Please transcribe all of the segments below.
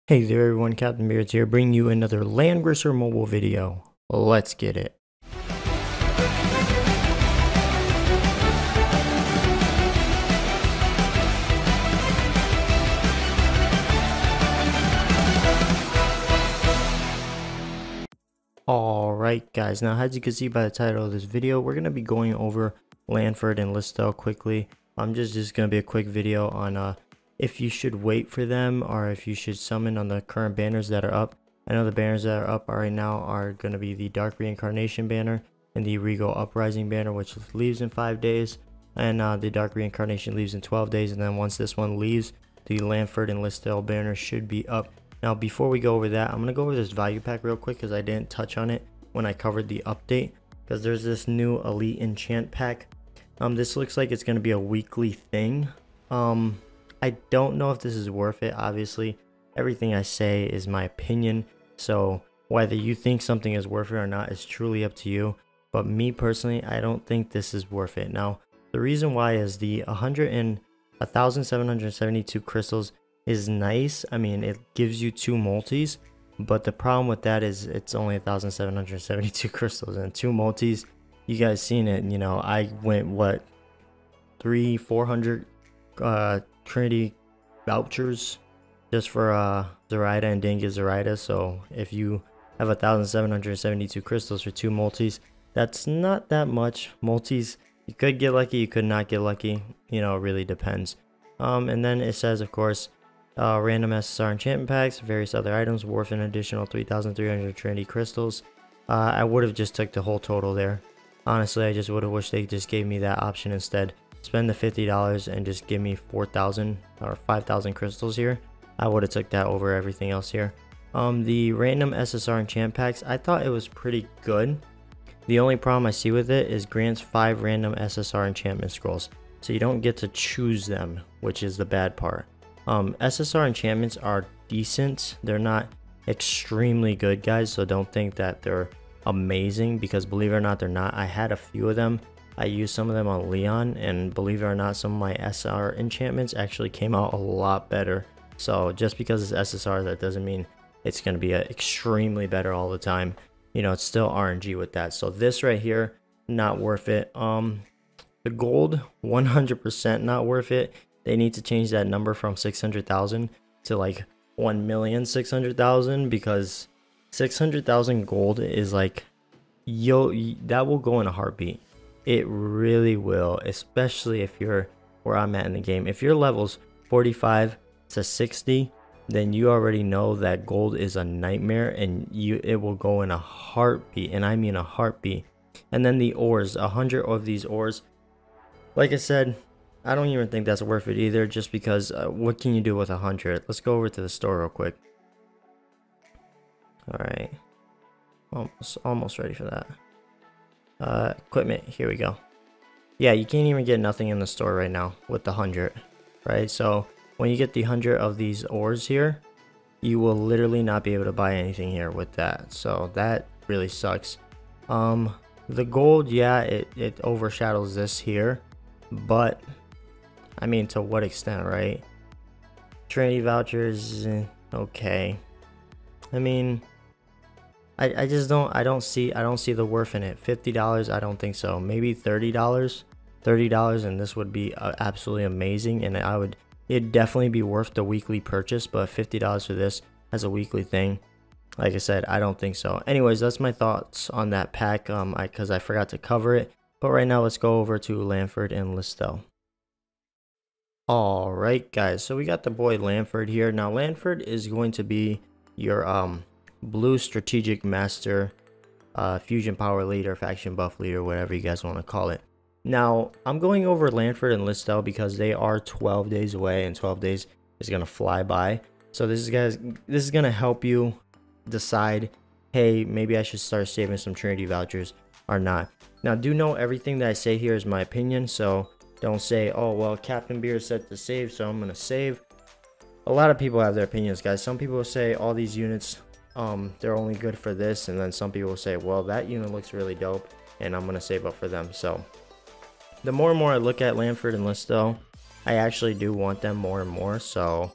Hey there everyone, Captain Beards here, bringing you another Langrisser mobile video. Let's get it. Alright guys, now as you can see by the title of this video, we're going to be going over LANFORD and Listel quickly. Just going to be a quick video on if you should wait for them or if you should summon on the current banners that are up. I know the banners that are up right now are going to be the Dark Reincarnation banner and the Regal Uprising banner, which leaves in 5 days, and the Dark Reincarnation leaves in 12 days, and then once this one leaves, the LANFORD and Listel banner should be up. Now before we go over that, I'm going to go over this value pack real quick because I didn't touch on it when I covered the update, because there's this new elite enchant pack. This looks like it's going to be a weekly thing. I don't know if this is worth it. Obviously everything I say is my opinion, so whether you think something is worth it or not is truly up to you, but me personally, I don't think this is worth it. Now the reason why is the 1,772 crystals is nice. I mean, it gives you 2 multis, but the problem with that is it's only 1,772 crystals and 2 multis. You guys seen it, you know, I went what 300-400 Trinity vouchers just for Zoraida and didn't get Zoraida. So if you have 1,772 crystals for 2 multis, that's not that much. Multis, you could get lucky, you could not get lucky, you know, it really depends. And then it says, of course, random SSR enchantment packs, various other items worth an additional 3,300 Trinity crystals. I would have just took the whole total there. Honestly, I just would have wished they just gave me that option instead. Spend the $50 and just give me 4,000 or 5,000 crystals here. I would have took that over everything else here. The random SSR enchant packs, I thought it was pretty good. The only problem I see with it is grants 5 random SSR enchantment scrolls, so you don't get to choose them, which is the bad part. SSR enchantments are decent. They're not extremely good, guys, so don't think that they're amazing, because believe it or not, they're not. I had a few of them. I used some of them on Leon, and believe it or not, some of my SR enchantments actually came out a lot better. So just because it's SSR, that doesn't mean it's going to be extremely better all the time. You know, it's still RNG with that. So this right here, not worth it. The gold, 100% not worth it. They need to change that number from 600,000 to like 1,600,000, because 600,000 gold is like, yo, that will go in a heartbeat. It really will, especially if you're where I'm at in the game. If you're levels 45 to 60, then you already know that gold is a nightmare, and it will go in a heartbeat, and I mean a heartbeat. And then the ores, 100 of these ores, like I said, I don't even think that's worth it either, just because what can you do with 100? Let's go over to the store real quick. All right, almost ready for that. Equipment, here we go. Yeah, you can't even get nothing in the store right now with the 100, right? So when you get the 100 of these ores here, you will literally not be able to buy anything here with that, so that really sucks. The gold, yeah, it overshadows this here, but I mean, to what extent, right? Trinity vouchers, okay. I mean, I just don't see the worth in it. $50, I don't think so. Maybe $30, and this would be absolutely amazing, and it'd definitely be worth the weekly purchase. But $50 for this as a weekly thing, like I said, I don't think so. Anyways, that's my thoughts on that pack, because I forgot to cover it. But right now, let's go over to LANFORD and Listel. Alright guys, so we got the boy LANFORD here. Now LANFORD is going to be your blue strategic master, fusion power leader, faction buff leader, whatever you guys want to call it. Now I'm going over LANFORD and Listel because they are 12 days away, and 12 days is going to fly by. So this is going to help you decide, hey, maybe I should start saving some Trinity vouchers or not. Now do know everything that I say here is my opinion, so don't say, oh well, Captain Beard said to save, so I'm gonna save. A lot of people have their opinions, guys. Some people will say all these units, they're only good for this, and then some people will say, well, that unit looks really dope, and I'm gonna save up for them. So the more and more I look at LANFORD and Listel, I actually do want them more and more. So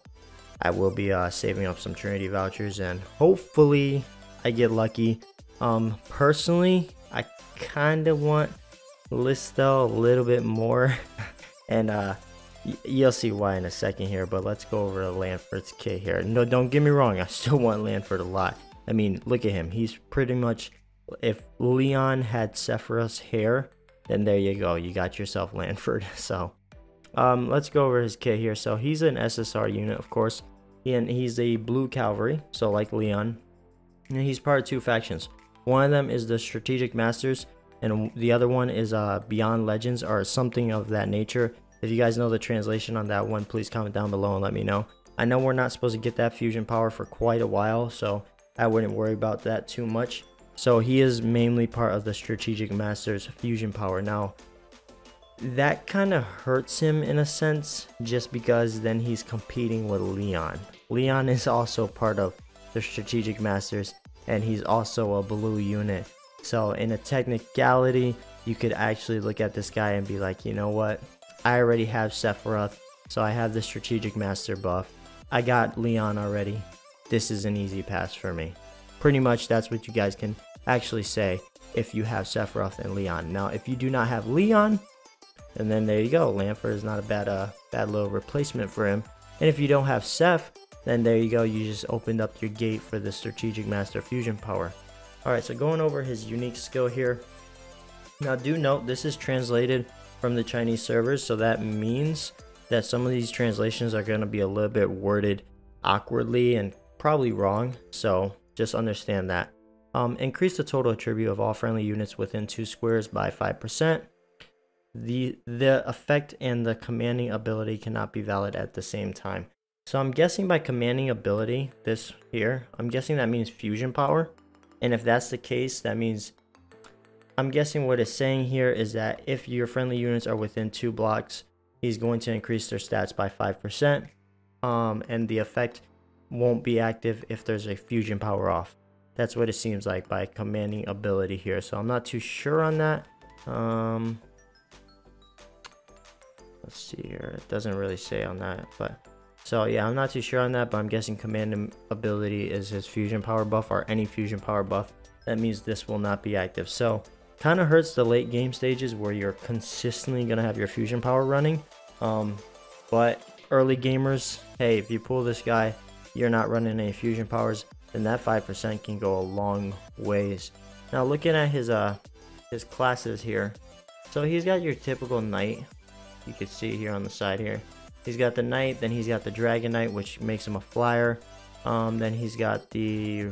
I will be saving up some Trinity vouchers, and hopefully I get lucky. Personally, I kind of want Listel a little bit more, and you'll see why in a second here. But let's go over to LANFORD's kit here. No, don't get me wrong, I still want LANFORD a lot. I mean, look at him. He's pretty much, if Leon had Sephiroth's hair, then there you go, you got yourself LANFORD. So let's go over his kit here. So he's an SSR unit, of course, and he's a blue cavalry, so like Leon, and he's part of two factions. One of them is the Strategic Masters, and the other one is Beyond Legends, or something of that nature. If you guys know the translation on that one, please comment down below and let me know. I know we're not supposed to get that fusion power for quite a while, so I wouldn't worry about that too much. So he is mainly part of the Strategic Masters fusion power. Now that kind of hurts him in a sense, just because then he's competing with Leon. Leon is also part of the Strategic Masters, and he's also a blue unit. So in a technicality, you could actually look at this guy and be like, you know what, I already have Sephiroth, so I have the Strategic Master buff. I got Leon already. This is an easy pass for me. Pretty much that's what you guys can actually say if you have Sephiroth and Leon. Now if you do not have Leon, and then there you go, LANFORD is not a bad little replacement for him. And if you don't have Seph, then there you go, you just opened up your gate for the Strategic Master fusion power. Alright, so going over his unique skill here. Now do note, this is translated from the Chinese servers, so that means that some of these translations are going to be a little bit worded awkwardly and probably wrong, so just understand that. Increase the total attribute of all friendly units within 2 squares by 5%. The effect and the commanding ability cannot be valid at the same time. So I'm guessing by commanding ability, this here, I'm guessing that means fusion power. And if that's the case, that means, I'm guessing what it's saying here is that if your friendly units are within 2 blocks, he's going to increase their stats by 5%. And the effect won't be active if there's a fusion power off. That's what it seems like by commanding ability here. So I'm not too sure on that. Let's see here, it doesn't really say on that, but so yeah, I'm not too sure on that, but I'm guessing command ability is his fusion power buff, or any fusion power buff. That means this will not be active. So kind of hurts the late game stages where you're consistently gonna have your fusion power running, but early gamers, hey, if you pull this guy, you're not running any fusion powers, then that 5% can go a long ways. Now looking at his classes here, so he's got your typical knight. You can see here on the side here, he's got the knight, then he's got the dragon knight, which makes him a flyer. Then he's got the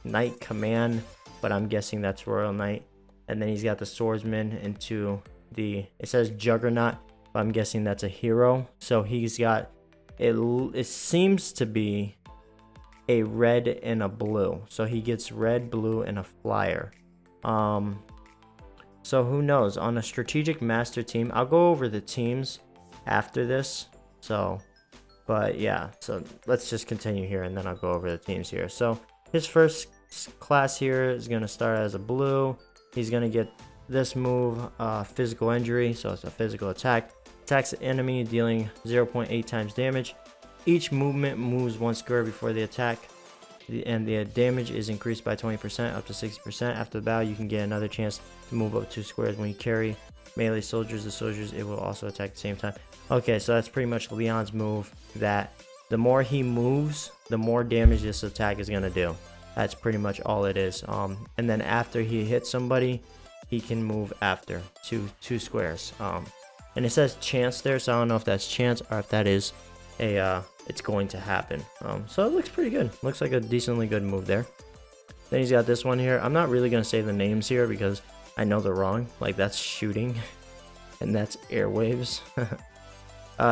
knight command, but I'm guessing that's royal knight. And then he's got the swordsman into the, it says juggernaut, but I'm guessing that's a hero. So he's got, it seems to be a red and a blue, so he gets red, blue, and a flyer. So who knows, on a Strategic Master team, I'll go over the teams after this. So, but yeah, so let's just continue here and then I'll go over the teams here. So his first class here is going to start as a blue. He's going to get this move, physical injury, so it's a physical attack. Attacks the enemy, dealing 0.8 times damage. Each movement moves 1 square before the attack, and the damage is increased by 20% up to 60%. After the battle, you can get another chance to move up 2 squares. When you carry melee soldiers, it will also attack at the same time. Okay, so that's pretty much Leon's move, that the more he moves, the more damage this attack is going to do. That's pretty much all it is. And then after he hits somebody, he can move after two squares. And it says chance there, so I don't know if that's chance or if that is a it's going to happen. So it looks pretty good. Looks like a decently good move there. Then he's got this one here. I'm not really going to say the names here because I know they're wrong. Like, that's shooting and that's airwaves.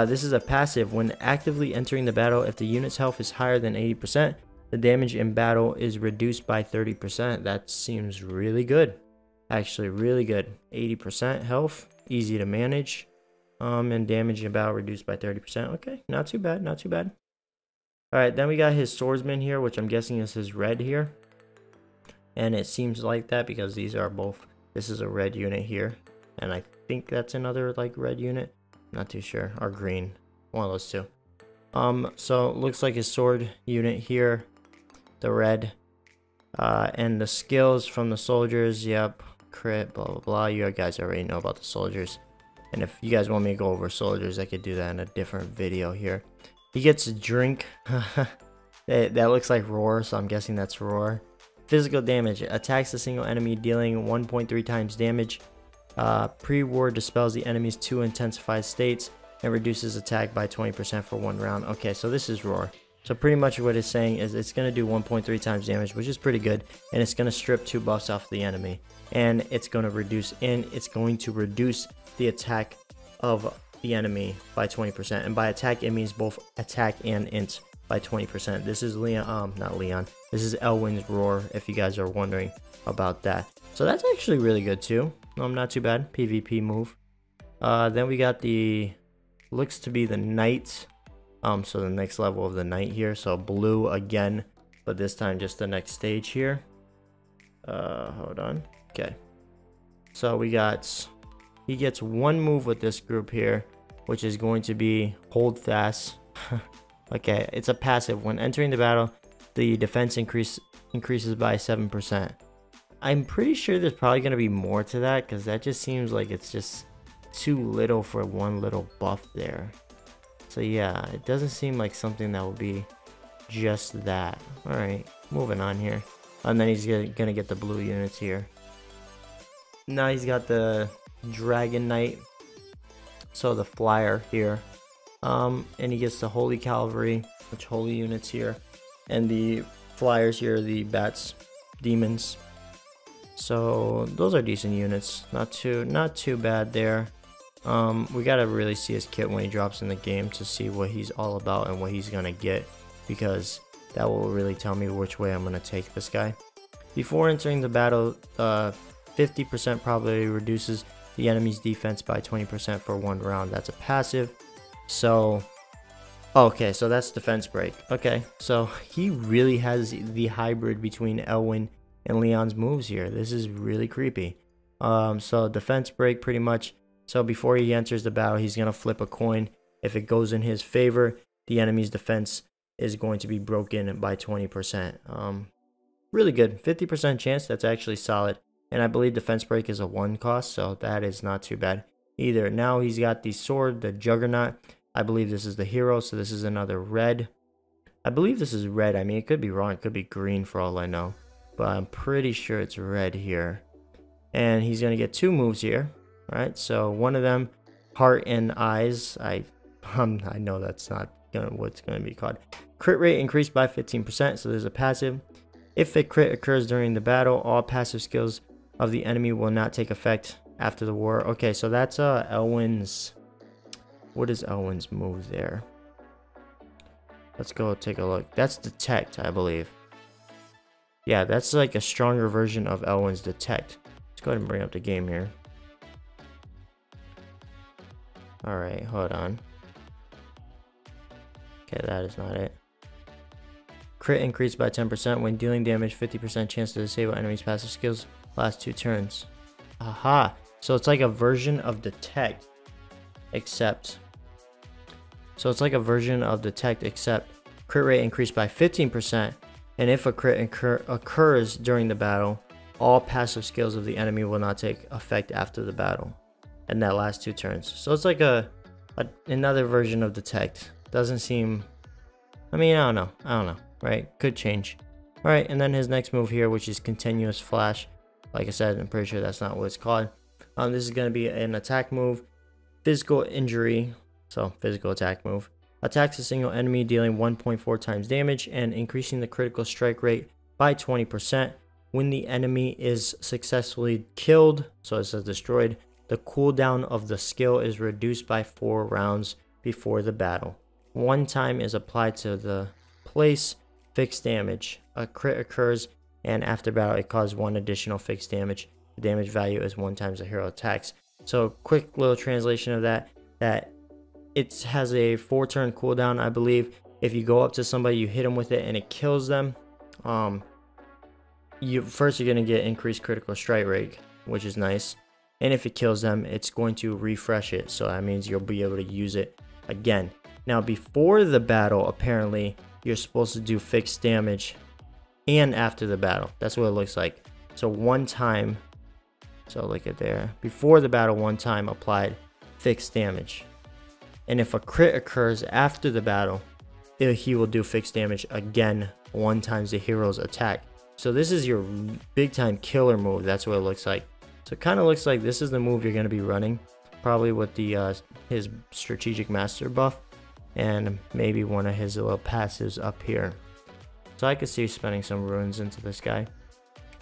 This is a passive. When actively entering the battle, if the unit's health is higher than 80%, the damage in battle is reduced by 30%. That seems really good. Actually, really good. 80% health, easy to manage. And damage in battle reduced by 30%. Okay, not too bad, not too bad. Alright, then we got his swordsman here, which I'm guessing is his red here. And it seems like that because these are both, this is a red unit here. And I think that's another like red unit. Not too sure. Or green. One of those two. So it looks like his sword unit here, the red, and the skills from the soldiers. Yep, crit, blah blah blah. You guys already know about the soldiers. And if you guys want me to go over soldiers, I could do that in a different video here. He gets a drink. that looks like roar, so I'm guessing that's roar. Physical damage. Attacks a single enemy, dealing 1.3 times damage. Pre-war dispels the enemy's 2 intensified states and reduces attack by 20% for 1 round. Okay, so this is roar. So pretty much what it's saying is it's going to do 1.3 times damage, which is pretty good. And it's going to strip 2 buffs off the enemy. And it's going to reduce the attack of the enemy by 20%. And by attack, it means both attack and int by 20%. This is not Leon. This is Elwyn's roar, if you guys are wondering about that. So that's actually really good too. Not too bad. PvP move. Then we got the, looks to be the knight. So the next level of the knight here. So blue again, but this time just the next stage here. Hold on. Okay. So we got, he gets 1 move with this group here, which is going to be hold fast. Okay, it's a passive. When entering the battle, the defense increases by 7%. I'm pretty sure there's probably going to be more to that, because that just seems like it's just too little for one little buff there. So yeah, it doesn't seem like something that will be just that. Alright, moving on here. And then he's gonna get the blue units here. Now he's got the Dragon Knight. So the flyer here. And he gets the Holy Cavalry, which holy units here. And the flyers here, the bats, demons. So those are decent units. Not too bad there. We gotta really see his kit when he drops in the game to see what he's all about and what he's gonna get, because that will really tell me which way I'm gonna take this guy. Before entering the battle, 50% probability reduces the enemy's defense by 20% for 1 round. That's a passive. So okay, so that's defense break. Okay, so he really has the hybrid between Elwyn and Leon's moves here. This is really creepy. So defense break pretty much. So before he enters the battle, he's going to flip a coin. If it goes in his favor, the enemy's defense is going to be broken by 20%. Really good. 50% chance. That's actually solid. And I believe defense break is a 1 cost, so that is not too bad either. Now he's got the sword, the Juggernaut. I believe this is the hero, so this is another red. I believe this is red. I mean, it could be wrong. It could be green for all I know. But I'm pretty sure it's red here. And he's going to get 2 moves here. Right, so one of them, heart and eyes. I know that's not what's going to be called. Crit rate increased by 15%, so there's a passive. If a crit occurs during the battle, all passive skills of the enemy will not take effect after the war. Okay, so that's Elwyn's. What is Elwyn's move there? Let's go take a look. That's detect, I believe. Yeah, that's like a stronger version of Elwyn's detect. Let's go ahead and bring up the game here. Alright, hold on. Okay, that is not it. Crit increased by 10% when dealing damage, 50% chance to disable enemies' passive skills last 2 turns. Aha! So it's like a version of detect, except... So it's like a version of detect, except crit rate increased by 15%, and if a crit occurs during the battle, all passive skills of the enemy will not take effect after the battle. And that last 2 turns. So it's like another version of detect. Doesn't seem, I mean, I don't know, right? Could change. All right, and then his next move here, which is continuous flash. Like I said, I'm pretty sure that's not what it's called. This is going to be an attack move, physical injury, so physical attack move. Attacks a single enemy, dealing 1.4 times damage and increasing the critical strike rate by 20%. When the enemy is successfully killed, so it says destroyed, the cooldown of the skill is reduced by 4 rounds before the battle. 1 time is applied to the place. Fixed damage. A crit occurs, and after battle it causes 1 additional fixed damage. The damage value is 1 times the hero attacks. So quick little translation of that it has a 4-turn cooldown, I believe. If you go up to somebody, you hit them with it, and it kills them. You're gonna get increased critical strike rate, which is nice. And if it kills them, it's going to refresh it, so that means you'll be able to use it again. Now before the battle, apparently you're supposed to do fixed damage, and after the battle, that's what it looks like. So one time, so look at there, before the battle, one time applied fixed damage, and if a crit occurs after the battle, he will do fixed damage again one times the hero's attack. So this is your big time killer move. That's what it looks like. So it kind of looks like this is the move you're going to be running, probably with the his strategic master buff, and maybe one of his little passives up here. So I could see spending some runes into this guy.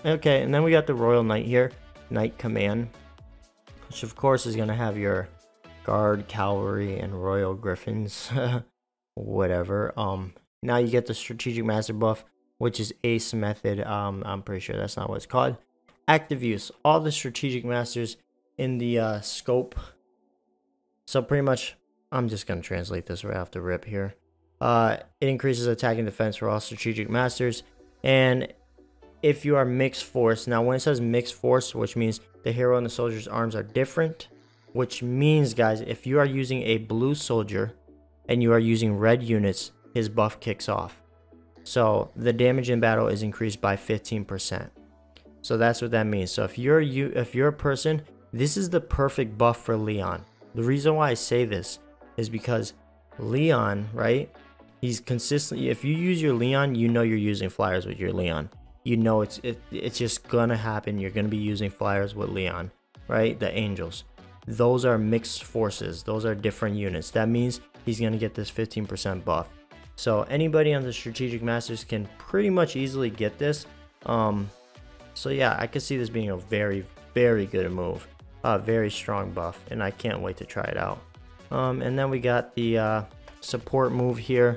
Okay, and then we got the Royal Knight here, Knight Command, which of course is going to have your Guard, Cavalry, and Royal Griffins, whatever. Now you get the strategic master buff, which is ace method. I'm pretty sure that's not what it's called. Active use, all the strategic masters in the scope. So pretty much, I'm just gonna translate this right off the rip here. It increases attack and defense for all strategic masters, and if you are mixed force, now when it says mixed force, which means the hero and the soldier's arms are different, which means, guys, if you are using a blue soldier and you are using red units, his buff kicks off. So the damage in battle is increased by 15%. So that's what that means. So if you're a person, this is the perfect buff for Leon. The reason why I say this is because Leon, right? He's consistently, if you use your Leon, you know you're using flyers with your Leon. You know it's just gonna happen. You're gonna be using flyers with Leon, right? The angels. Those are mixed forces. Those are different units. That means he's gonna get this 15% buff. So anybody on the strategic masters can pretty much easily get this. So yeah, I could see this being a very, very good move. Very strong buff, and I can't wait to try it out. And then we got the support move here,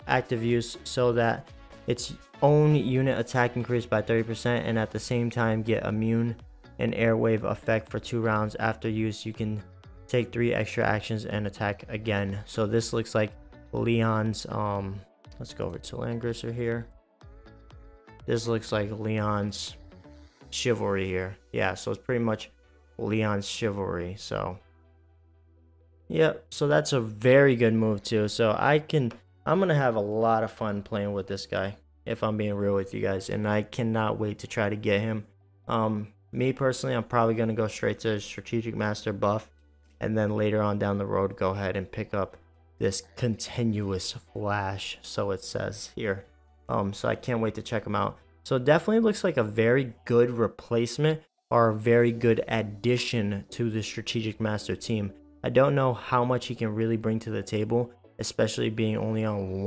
active use, so that its own unit attack increased by 30%, and at the same time get immune and airwave effect for 2 rounds. After use, you can take 3 extra actions and attack again. So this looks like Leon's, let's go over to Langrisser here. This looks like Leon's chivalry here. Yeah, so it's pretty much Leon's chivalry. So yep, so that's a very good move too. So I'm gonna have a lot of fun playing with this guy, if I'm being real with you guys, and I cannot wait to try to get him. Me personally, I'm probably gonna go straight to strategic master buff, and then later on down the road go ahead and pick up this continuous flash, so it says here. So I can't wait to check him out. So it definitely looks like a very good replacement, or a very good addition to the strategic master team. I don't know how much he can really bring to the table, especially being only on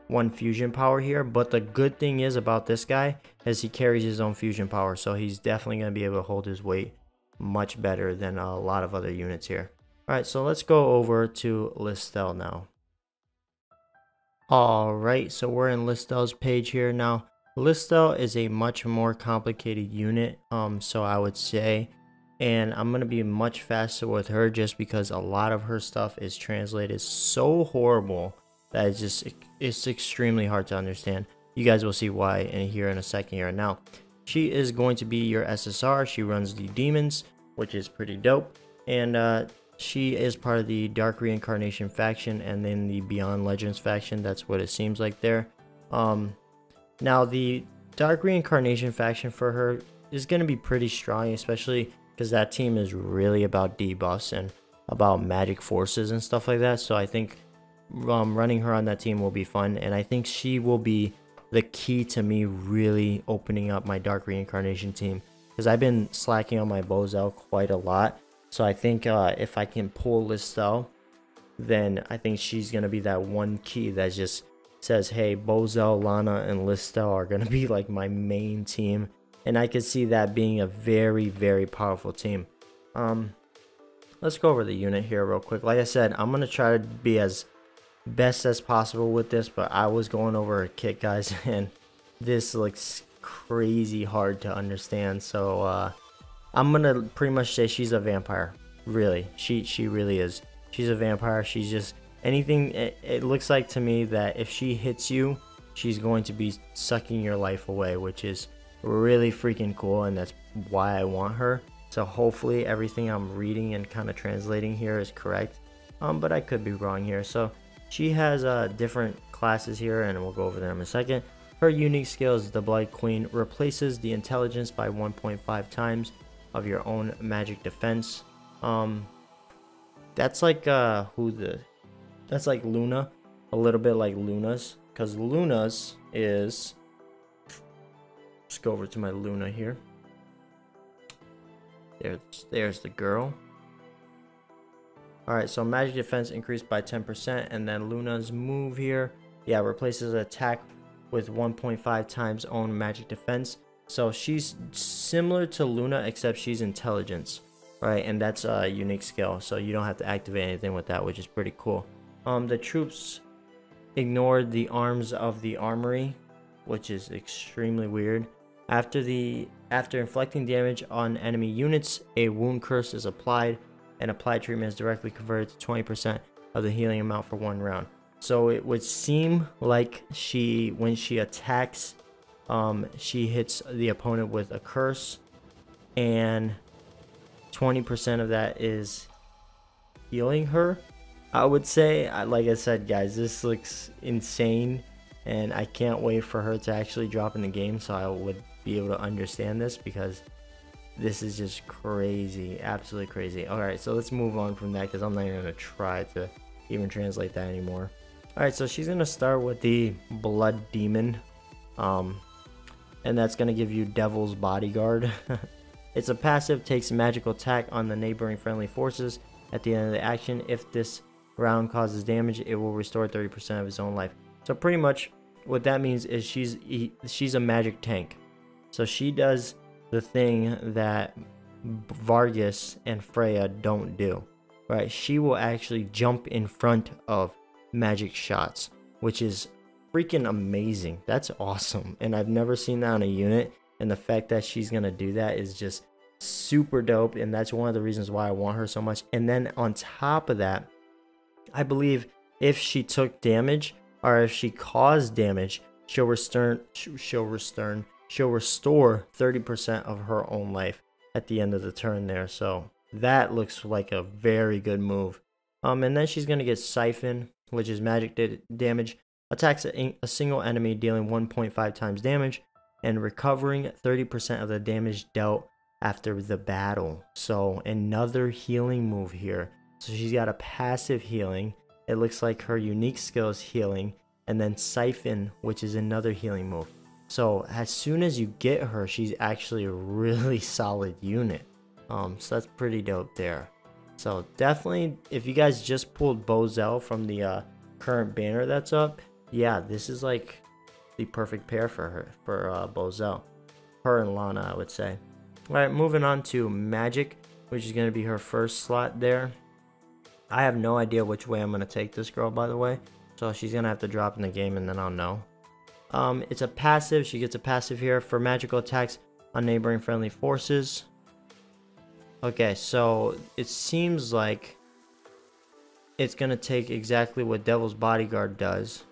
one fusion power here. But the good thing is about this guy is he carries his own fusion power, so he's definitely going to be able to hold his weight much better than a lot of other units here. Alright, so let's go over to Listel now. Alright, so we're in Listel's page here now. Listel is a much more complicated unit, so I would say, and I'm going to be much faster with her just because a lot of her stuff is translated so horrible that it's extremely hard to understand. You guys will see why here in a second here. Now, she is going to be your SSR. She runs the demons, which is pretty dope, and she is part of the Dark Reincarnation faction and then the Beyond Legends faction. That's what it seems like there. Now the Dark Reincarnation faction for her is going to be pretty strong, especially because that team is really about debuffs and about magic forces and stuff like that. So I think running her on that team will be fun, and I think she will be the key to me really opening up my Dark Reincarnation team, because I've been slacking on my Bozell quite a lot. So I think if I can pull Listel, then I think she's going to be that one key that just says, hey, Bozell, Lana, and Listel are going to be like my main team. And I could see that being a very, very powerful team. Let's go over the unit here real quick. Like I said, I'm going to try to be as best as possible with this, but I was going over a kit, guys, and this looks crazy hard to understand. So I'm gonna pretty much say she's a vampire. Really, she really is. She's a vampire. She's just anything. It looks like to me that if she hits you, she's going to be sucking your life away, which is really freaking cool, and that's why I want her. So hopefully everything I'm reading and kind of translating here is correct. but I could be wrong here. So she has different classes here, and we'll go over them in a second. Her unique skill is the Blood Queen, replaces the intelligence by 1.5 times of your own magic defense. That's like that's like Luna, a little bit like Luna's, because Luna's is, let's go over to my Luna here. There's the girl. Alright, so magic defense increased by 10%, and then Luna's move here, yeah, replaces attack with 1.5 times own magic defense. So she's similar to Luna, except she's intelligence, right? And that's a unique skill, so you don't have to activate anything with that, which is pretty cool. The troops ignored the arms of the armory, which is extremely weird. After inflicting damage on enemy units, a wound curse is applied, and applied treatment is directly converted to 20% of the healing amount for 1 round. So it would seem like when she attacks, she hits the opponent with a curse, and 20% of that is healing her, I would say. Like I said, guys, this looks insane, and I can't wait for her to actually drop in the game so I would be able to understand this, because this is just crazy, absolutely crazy. Alright, so let's move on from that, because I'm not even going to try to even translate that anymore. Alright, so she's going to start with the Blood Demon, and that's going to give you Devil's Bodyguard. It's a passive, takes magical attack on the neighboring friendly forces. At the end of the action, if this round causes damage, it will restore 30% of its own life. So pretty much what that means is she's a magic tank. So she does the thing that Vargas and Freya don't do, right? She will actually jump in front of magic shots, which is freaking amazing. That's awesome, and I've never seen that on a unit, and the fact that she's gonna do that is just super dope, and that's one of the reasons why I want her so much. And then on top of that, I believe if she took damage, or if she caused damage, she'll restore 30% of her own life at the end of the turn there. So that looks like a very good move. And then she's gonna get Siphon, which is magic damage, attacks a single enemy, dealing 1.5 times damage and recovering 30% of the damage dealt after the battle. So another healing move here. So she's got a passive healing. It looks like her unique skill is healing, and then Siphon, which is another healing move. So as soon as you get her, she's actually a really solid unit. So that's pretty dope there. So definitely, if you guys just pulled BEARDZ from the current banner that's up, yeah, this is like the perfect pair for her, for BEARDZ. Her and Lana, I would say. Alright, moving on to Magic, which is going to be her first slot there. I have no idea which way I'm going to take this girl, by the way. So she's going to have to drop in the game, and then I'll know. It's a passive. She gets a passive here for magical attacks on neighboring friendly forces. Okay, so it seems like it's going to take exactly what Devil's Bodyguard does,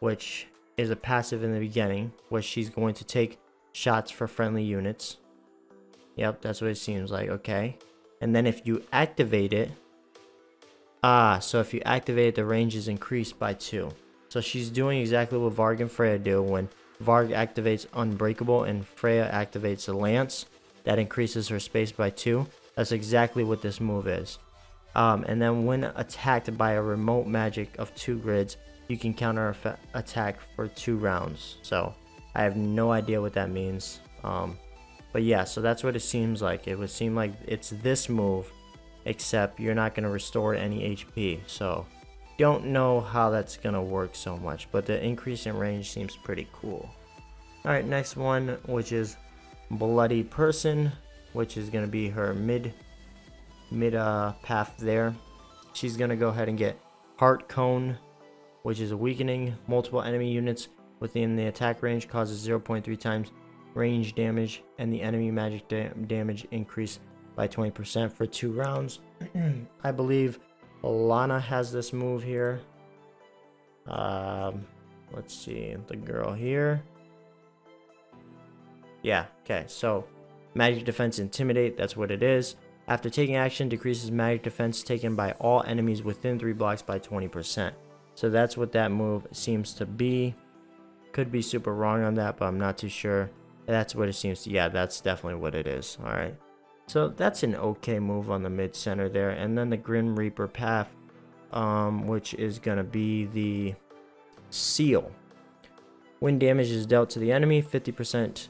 which is a passive in the beginning, where she's going to take shots for friendly units. Yep, that's what it seems like. Okay, and then if you activate it, so if you activate it, the range is increased by 2. So she's doing exactly what Varg and Freya do. When Varg activates Unbreakable and Freya activates the Lance, that increases her space by 2. That's exactly what this move is. And then when attacked by a remote magic of 2 grids, you can counter attack for 2 rounds. So I have no idea what that means. But yeah, so that's what it seems like. It would seem like it's this move, except you're not going to restore any HP. So don't know how that's going to work so much, but the increase in range seems pretty cool. Alright, next one, which is Bloody Person, which is going to be her mid path there. She's going to go ahead and get Heart Cone, which is a weakening. Multiple enemy units within the attack range causes 0.3 times range damage, and the enemy magic damage increase by 20% for 2 rounds. I believe Lana has this move here. Let's see, the girl here. Yeah, okay, so magic defense, intimidate, that's what it is. After taking action, decreases magic defense taken by all enemies within 3 blocks by 20%. So that's what that move seems to be. Could be super wrong on that, but I'm not too sure. That's what it seems to. Yeah, that's definitely what it is. All right. So that's an okay move on the mid center there. And then the Grim Reaper path, which is going to be the Seal. When damage is dealt to the enemy, 50%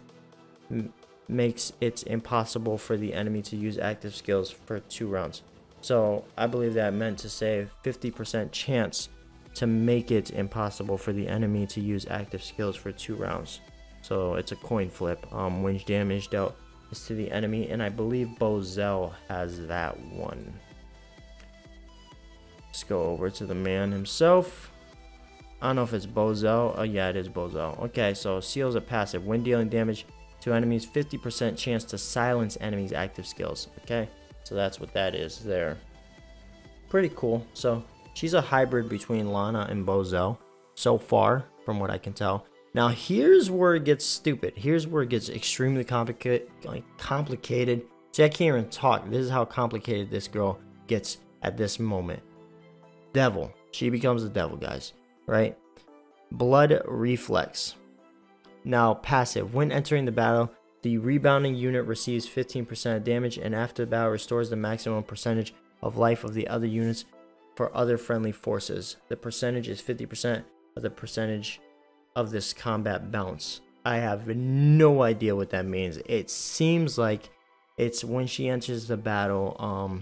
makes it impossible for the enemy to use active skills for 2 rounds. So I believe that meant to say 50% chance to make it impossible for the enemy to use active skills for 2 rounds. So it's a coin flip. When damage dealt is to the enemy, and I believe BEARDZ has that one. Let's go over to the man himself. I don't know if it's BEARDZ. Oh yeah, it is BEARDZ. Okay, so Seal's a passive. When dealing damage to enemies, 50% chance to silence enemies' active skills. Okay, so that's what that is there. Pretty cool. So she's a hybrid between Lana and BEARDZ so far, from what I can tell. Now here's where it gets stupid. Here's where it gets extremely complicated. See, I can't even talk. This is how complicated this girl gets at this moment. Devil. She becomes the devil, guys. Right? Blood Reflex. Now passive. When entering the battle, the rebounding unit receives 15% of damage, and after the battle restores the maximum percentage of life of the other units for other friendly forces. The percentage is 50% of the percentage of this combat bounce. I have no idea what that means. It seems like it's when she enters the battle,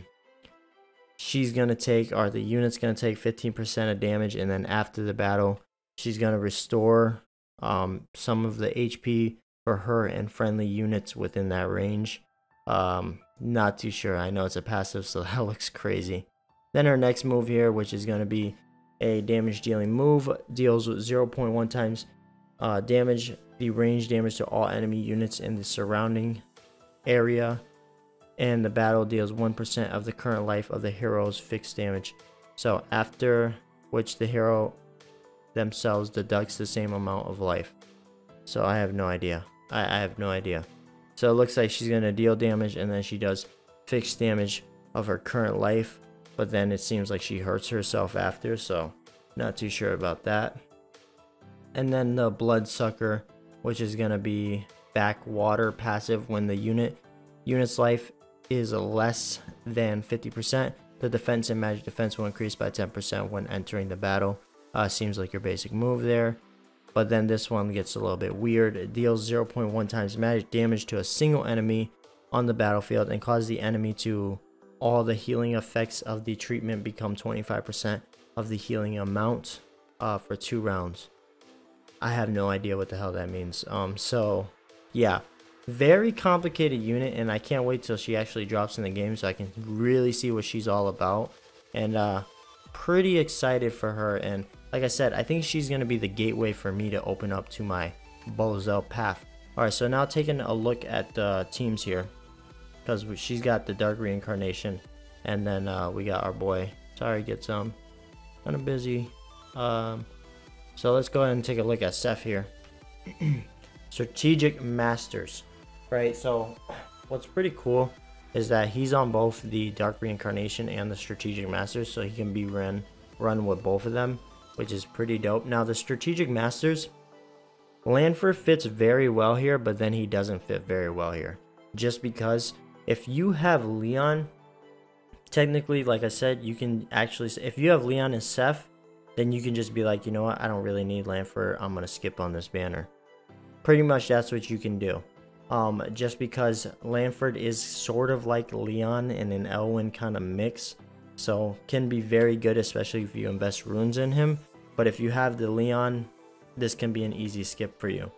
she's gonna take, or the unit's gonna take 15% of damage, and then after the battle, she's gonna restore some of the HP for her and friendly units within that range. Not too sure. I know it's a passive, so that looks crazy. Then her next move here, which is gonna be a damage dealing move, deals with 0.1 times damage, the range damage to all enemy units in the surrounding area, and the battle deals 1% of the current life of the hero's fixed damage. So after which the hero themselves deducts the same amount of life. So I have no idea. I have no idea. So it looks like she's gonna deal damage, and then she does fixed damage of her current life, but then it seems like she hurts herself after, so not too sure about that. And then the Bloodsucker, which is gonna be backwater passive. When the unit's life is less than 50%, the defense and magic defense will increase by 10% when entering the battle. Seems like your basic move there. But then this one gets a little bit weird. It deals 0.1 times magic damage to a single enemy on the battlefield and causes the enemy to all the healing effects of the treatment become 25% of the healing amount for 2 rounds. I have no idea what the hell that means. So yeah, very complicated unit, and I can't wait till she actually drops in the game so I can really see what she's all about. And pretty excited for her. And like I said, I think she's going to be the gateway for me to open up to my BEARDZ path. Alright, so now taking a look at the teams here, because she's got the Dark Reincarnation, and then we got our boy. Sorry, gets kind of busy. So let's go ahead and take a look at Seth here. Strategic Masters. Right, so what's pretty cool is that he's on both the Dark Reincarnation and the Strategic Masters, so he can be run with both of them, which is pretty dope. Now the Strategic Masters, LANFORD fits very well here, but then he doesn't fit very well here. Just because if you have Leon, technically, like I said, you can actually, if you have Leon and Seth, then you can just be like, you know what, I don't really need LANFORD, I'm going to skip on this banner. Pretty much that's what you can do. Just because LANFORD is sort of like Leon in an Elwyn kind of mix, so can be very good, especially if you invest runes in him. But if you have the Leon, this can be an easy skip for you.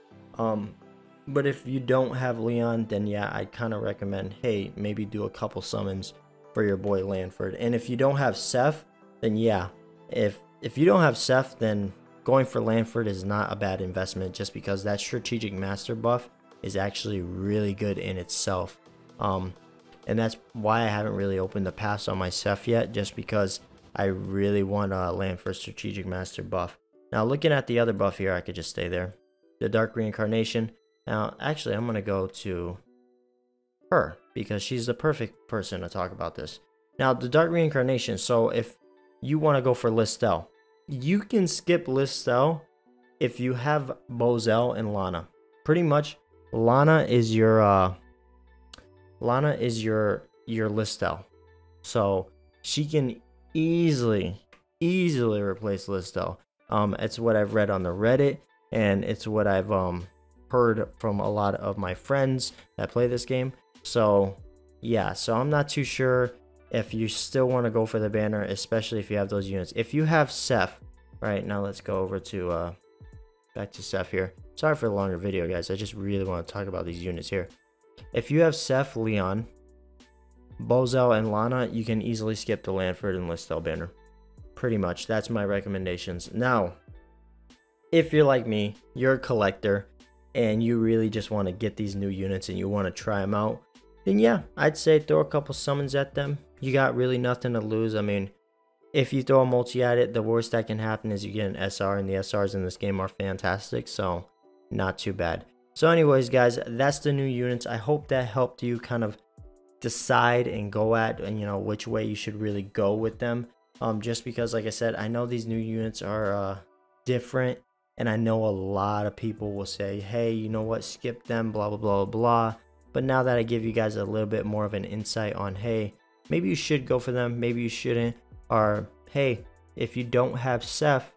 But if you don't have Leon, then yeah, I kind of recommend, hey, maybe do a couple summons for your boy LANFORD. And if you don't have Seth, then yeah, if you don't have Seth, then going for LANFORD is not a bad investment, just because that Strategic Master buff is actually really good in itself. And that's why I haven't really opened the pass on my Seth yet, just because I really want a LANFORD Strategic Master buff. Now looking at the other buff here, I could just stay there. The Dark Reincarnation. Now actually I'm going to go to her, because she's the perfect person to talk about this. Now, the Dark Reincarnation. So if you want to go for Listell, you can skip Listell if you have Bozell and Lana. Pretty much, Lana is your Listell. So she can easily replace Listell. It's what I've read on the Reddit, and it's what I've heard from a lot of my friends that play this game. So yeah, so I'm not too sure if you still want to go for the banner, especially if you have those units. If you have Seth, right, now let's go over to back to Seth here. Sorry for the longer video, guys. I just really want to talk about these units here. If you have Seth, Leon, Bozell, and Lana, you can easily skip the Lanford and Listell banner. Pretty much, that's my recommendations. Now, if you're like me, you're a collector, and you really just want to get these new units and you want to try them out, then yeah, I'd say throw a couple summons at them. You got really nothing to lose. I mean, if you throw a multi at it, the worst that can happen is you get an SR, and the SRs in this game are fantastic, so not too bad. So anyways, guys, that's the new units. I hope that helped you kind of decide and go at, and you know, which way you should really go with them. Just because, like I said, I know these new units are different, and I know a lot of people will say, hey, you know what, skip them, blah blah blah blah. But now that I give you guys a little bit more of an insight on, hey, maybe you should go for them, maybe you shouldn't, or hey, if you don't have Seth,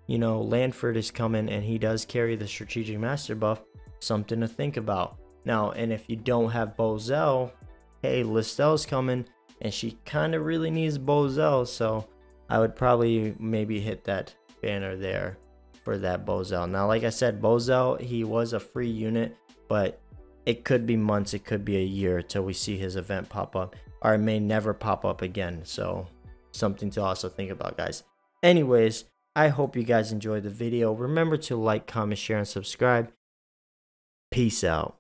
you know, Lanford is coming and he does carry the strategic master buff, something to think about. Now, and if you don't have Bozell, hey, Listell's coming and she kind of really needs Bozell, so I would probably maybe hit that banner there for that Bozell. Now, like I said, Bozell, he was a free unit, but it could be months, it could be a year till we see his event pop up, or it may never pop up again. So something to also think about, guys. Anyways, I hope you guys enjoyed the video. Remember to like, comment, share, and subscribe. Peace out.